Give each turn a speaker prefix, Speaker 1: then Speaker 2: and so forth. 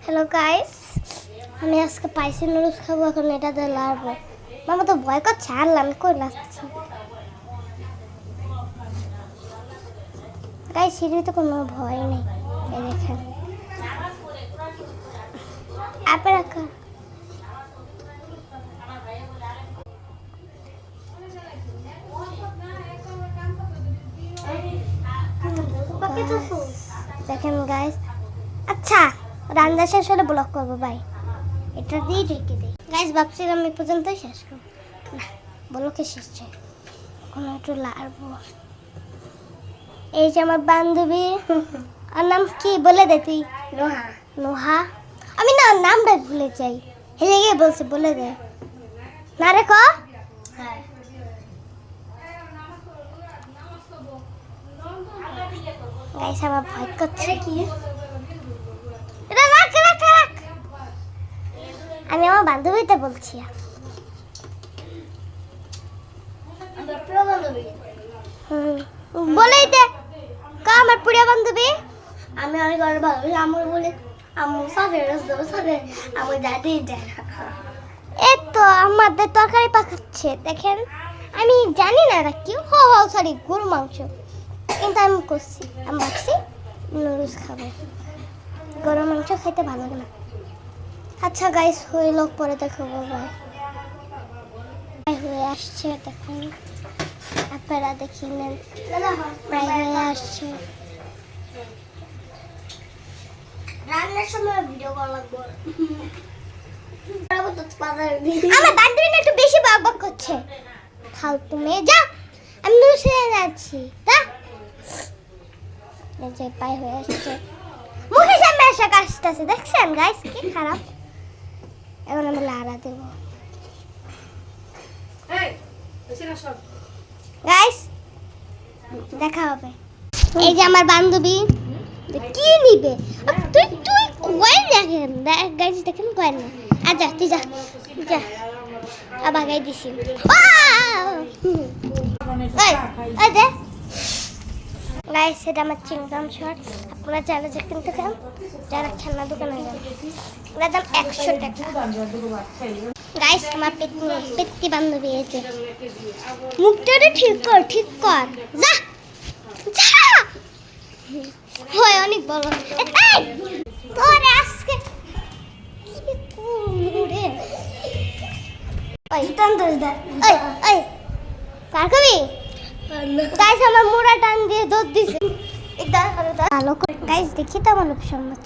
Speaker 1: Hello guys, আমি আজকে spicy noodles খাবো। এখন এটা দিয়ে লাড়বো। মামা তো ভয় করছে, আর আমি কই লাড়ছি। গাইস সিঁড়িতে কোনো ভয় নেই, এই দেখেন আপে রাখা। দেখেন গাইস, আচ্ছা রান্না শেষ হলে ব্লক করবো ভাই, এটা দিয়ে ঢেকে দিই। গাইস ভাবছিলাম এই পর্যন্তই শেষ করবো, না ব্লকে শেষ চাই। এখন একটু লাড়বো। এই যে আমার বান্ধবী, আর নাম কি বলে দে তুই? নোহা। নোহা, আমি না নামটা ভুলে যাই, হেলে গিয়ে বলছে বলে দে না রে। হ্যাঁ গাইস আমার ভয় করছে। কি এটা রাখ রাখ রাখ, আমি আমার বান্ধবীতে বলছি। বলেই দে কা আমার প্রিয় বান্ধবী। আমি অনেক অনেক ভালোবাসি। আমার বলে আমার সাথে রস দেবো, সাথে আমার দাদি দেয়। এই তো আমাদের তরকারি পাকাচ্ছে দেখেন। আমি জানি না এটা কি, হো হো সরি গরু মাংস, কিন্তু আমি করছি, আমি ভাবছি নুডলস খাবো। গরু মাংস খাইতে ভালো লাগে না। আচ্ছা গাইস হইল, পরে দেখাবো। ভাই হয়ে আসছে দেখুন, আপনারা দেখে নেন প্রায় হয়ে আসছে। রান্নার সময় ভিডিও কল লাগবে। আমার বান্ধবী না একটু বেশি বকবক করছে, ফালতু মেয়ে। যা আমি নুডলস যাচ্ছি। তা এই যে পাই হয়ে আসছে, মুখে সামনে এসে কাশতেছে দেখছেন গাইস, কি খারাপ। এখন আমি লাড়া দেব গাইস, দেখা হবে। এই যে আমার বান্ধবী কি নিবে, তুই তুই কয়েন দেখেন গাইস, দেখেন কয়েন না। আচ্ছা তুই যা যা, আবার গাই দিছি। এই দে গাইস, এটা আমার চিংগাম শট। আপনারা চাইলে যে কিনতে চান, যারা খেলনা দোকানে যান, এটার দাম 100 টাকা। গাইস আমার পেত্তি বান্ধবী এসে, মুখটা ঠিক কর, ঠিক কর, যা যা। হয় অনেক বড় তোরে আজকে কি কুড়ে। ওই টান দে, ওই ওই কার কবি গাইস, আমার মোড়া টান দিয়ে দুধ দিছে। এটা ভালো করে গাইস, দেখি তো আমার লোভ সম্মত।